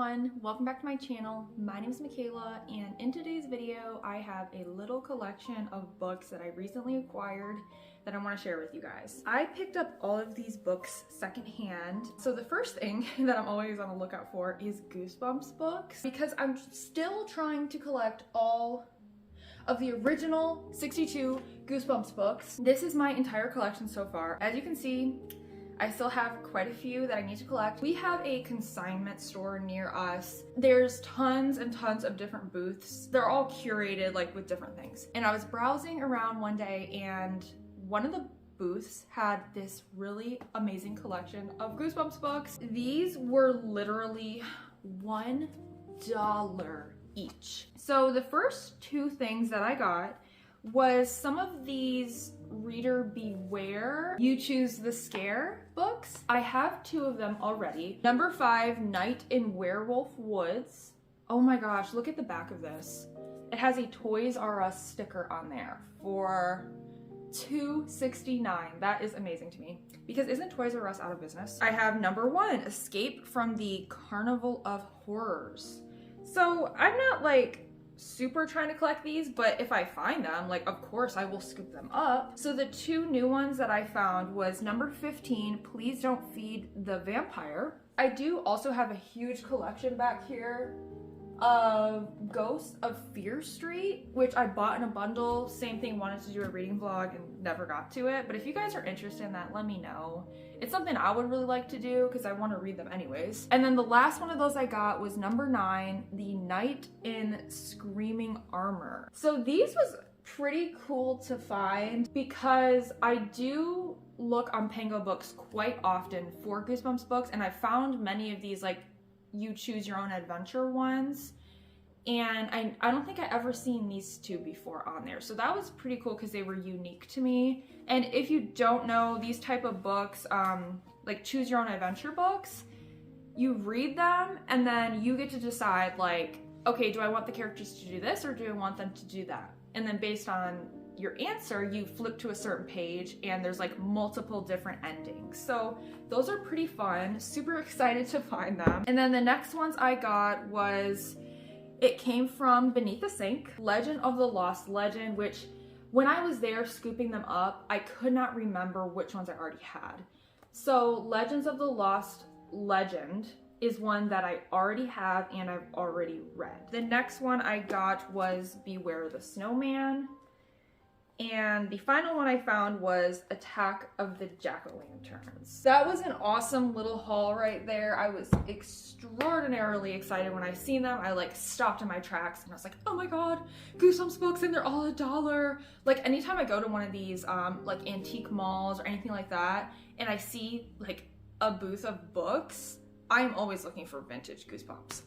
everyone, welcome back to my channel. My name is Michaela, and in today's video I have a little collection of books that I recently acquired that I want to share with you guys. I picked up all of these books secondhand. So the first thing that I'm always on the lookout for is Goosebumps books, because I'm still trying to collect all of the original 62 Goosebumps books. This is my entire collection so far. As you can see, I still have quite a few that I need to collect. We have a consignment store near us. There's tons and tons of different booths. They're all curated like with different things. And I was browsing around one day and one of the booths had this really amazing collection of Goosebumps books. These were literally $1 each. So the first two things that I got was some of these Reader Beware, You Choose the Scare books. I have two of them already. Number 5, Night in Werewolf Woods. Oh my gosh, look at the back of this. It has a Toys R Us sticker on there for $2.69. That is amazing to me, because isn't Toys R Us out of business? I have number 1, Escape from the Carnival of Horrors. So I'm not like super trying to collect these, but if I find them, like, of course I will scoop them up. So the two new ones that I found was number 15, Please Don't Feed the Vampire. I do also have a huge collection back here of Ghosts of Fear Street, which I bought in a bundle. Same thing, wanted to do a reading vlog and never got to it, but if you guys are interested in that, let me know. It's something I would really like to do because I want to read them anyways. And then the last one of those I got was number 9, The Knight in Screaming Armor. So these was pretty cool to find because I do look on Pango Books quite often for Goosebumps books, and I found many of these like You Choose Your Own Adventure ones, and I don't think I ever seen these two before on there. So that was pretty cool because they were unique to me. And if you don't know, these type of books, like Choose Your Own Adventure books, you read them and then you get to decide like, okay, do I want the characters to do this or do I want them to do that? And then based on your answer, you flip to a certain page and there's like multiple different endings. So those are pretty fun, super excited to find them. And then the next ones I got was, it came from Beneath the Sink, Legend of the Lost Legend, which when I was there scooping them up, I could not remember which ones I already had. So Legends of the Lost Legend is one that I already have and I've already read. The next one I got was Beware the Snowman. And the final one I found was Attack of the Jack-o'-lanterns. That was an awesome little haul right there. I was extraordinarily excited when I seen them. I like stopped in my tracks and I was like, oh my god, Goosebumps books, and they're all $1. Like anytime I go to one of these like antique malls or anything like that and I see like a booth of books, I'm always looking for vintage Goosebumps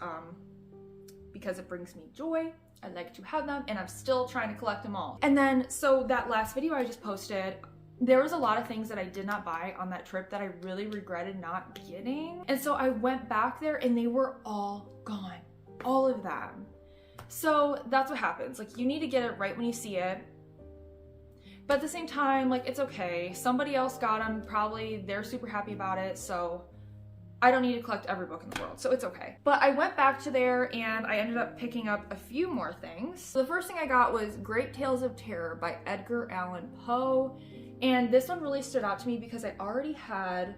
because it brings me joy. I like to have them and I'm still trying to collect them all. And then, so that last video I just posted, there was a lot of things that I did not buy on that trip that I really regretted not getting. And so I went back there and they were all gone, all of them. So that's what happens. Like, you need to get it right when you see it. But at the same time, like, it's okay. Somebody else got them, probably they're super happy about it. So I don't need to collect every book in the world, so it's okay. But I went back to there and I ended up picking up a few more things. So the first thing I got was Great Tales of Terror by Edgar Allan Poe. And this one really stood out to me because I already had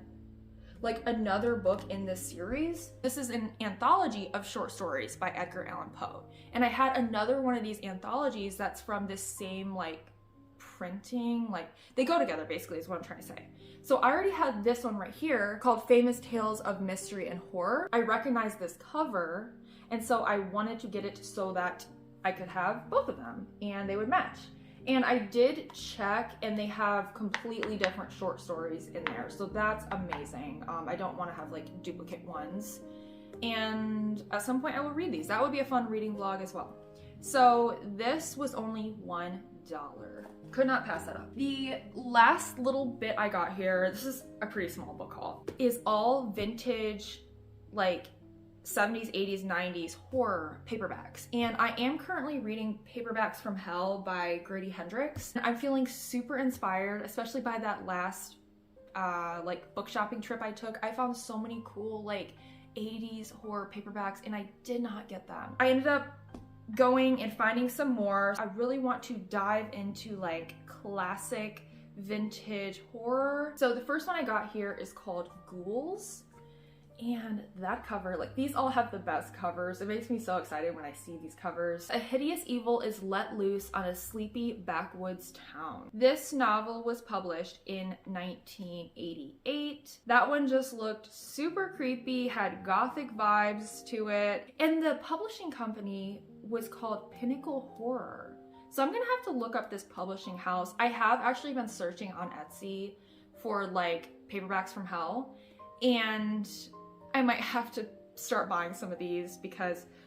like another book in this series. This is an anthology of short stories by Edgar Allan Poe. And I had another one of these anthologies that's from this same like printing, like they go together basically is what I'm trying to say. So I already had this one right here called Famous Tales of Mystery and Horror. I recognized this cover, and so I wanted to get it so that I could have both of them and they would match. And I did check and they have completely different short stories in there, so that's amazing. I don't want to have like duplicate ones. And at some point I will read these. That would be a fun reading vlog as well. So this was only $1. Could not pass that up. The last little bit I got here, this is a pretty small book haul, is all vintage like 70s, 80s, 90s horror paperbacks. And I am currently reading Paperbacks from Hell by Grady Hendrix. I'm feeling super inspired, especially by that last like book shopping trip I took. I found so many cool like 80s horror paperbacks and I did not get them. I ended up going and finding some more. I really want to dive into like classic vintage horror. So the first one I got here is called Ghouls. And that cover, like these all have the best covers. It makes me so excited when I see these covers. A hideous evil is let loose on a sleepy backwoods town. This novel was published in 1988. That one just looked super creepy, had gothic vibes to it. And the publishing company was called Pinnacle Horror. So I'm gonna have to look up this publishing house. I have actually been searching on Etsy for like paperbacks from hell, and I might have to start buying some of these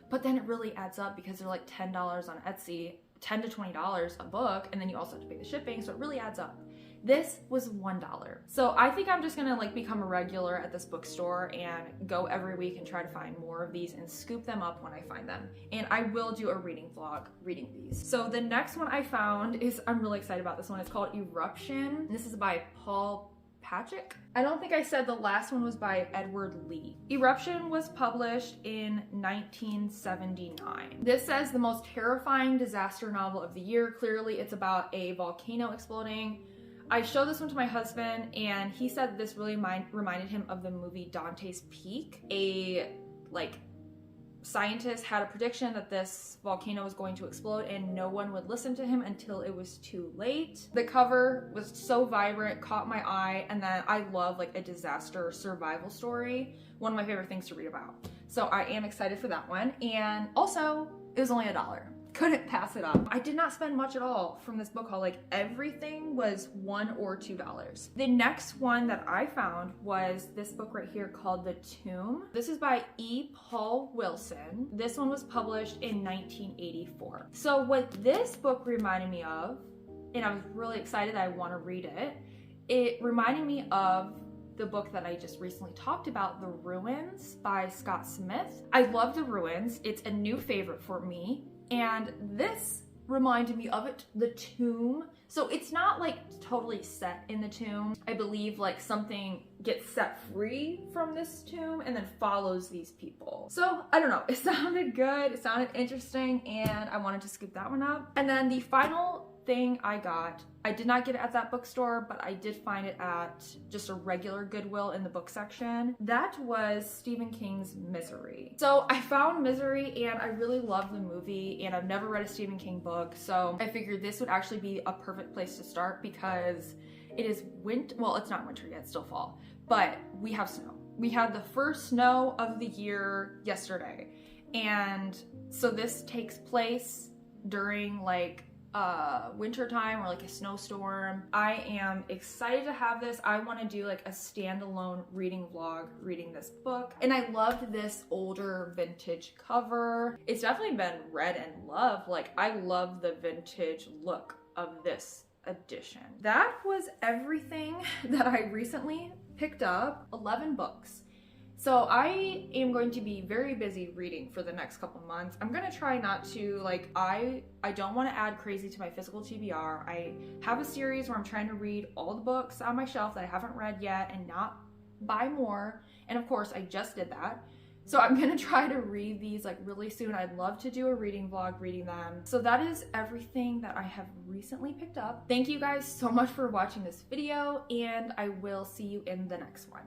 but then it really adds up because they're like $10 on Etsy, $10 to $20 a book, and then you also have to pay the shipping, so it really adds up. This was $1. So I think I'm just gonna like become a regular at this bookstore and go every week and try to find more of these and scoop them up when I find them. And I will do a reading vlog reading these. So the next one I found is, I'm really excited about this one. It's called Eruption. This is by 𝚆𝙸𝚃𝙷. I don't think I said the last one was by Edward Lee. Eruption was published in 1979. This says the most terrifying disaster novel of the year. Clearly it's about a volcano exploding. I showed this one to my husband and he said this really reminded him of the movie Dante's Peak. A scientist had a prediction that this volcano was going to explode and no one would listen to him until it was too late. The cover was so vibrant, caught my eye, and then I love like a disaster survival story. One of my favorite things to read about. So I am excited for that one. And also, it was only $1. Couldn't pass it up. I did not spend much at all from this book haul. Like everything was $1 or $2. The next one that I found was this book right here called The Tomb. This is by E. Paul Wilson. This one was published in 1984. So what this book reminded me of, and I was really excited I want to read it, it reminded me of the book that I just recently talked about, The Ruins by Scott Smith. I love The Ruins. It's a new favorite for me. And this reminded me of it, The Tomb. So it's not like totally set in the tomb. I believe like something gets set free from this tomb and then follows these people. So I don't know, it sounded good, it sounded interesting, and I wanted to scoop that one up. And then the final thing I got, I did not get it at that bookstore, but I did find it at just a regular Goodwill in the book section. That was Stephen King's Misery. So I found Misery and I really love the movie, and I've never read a Stephen King book, so I figured this would actually be a perfect place to start because it is winter. Well, it's not winter yet, it's still fall, but we have snow. We had the first snow of the year yesterday, and so this takes place during like winter time or like a snowstorm. I am excited to have this. I want to do like a standalone reading vlog reading this book, and I loved this older vintage cover. It's definitely been read and loved. Like I love the vintage look of this edition. That was everything that I recently picked up. 11 books. So I am going to be very busy reading for the next couple months. I'm gonna try not to, like, I don't want to add crazy to my physical TBR. I have a series where I'm trying to read all the books on my shelf that I haven't read yet and not buy more. And of course, I just did that. So I'm gonna try to read these like really soon. I'd love to do a reading vlog reading them. So that is everything that I have recently picked up. Thank you guys so much for watching this video, and I will see you in the next one.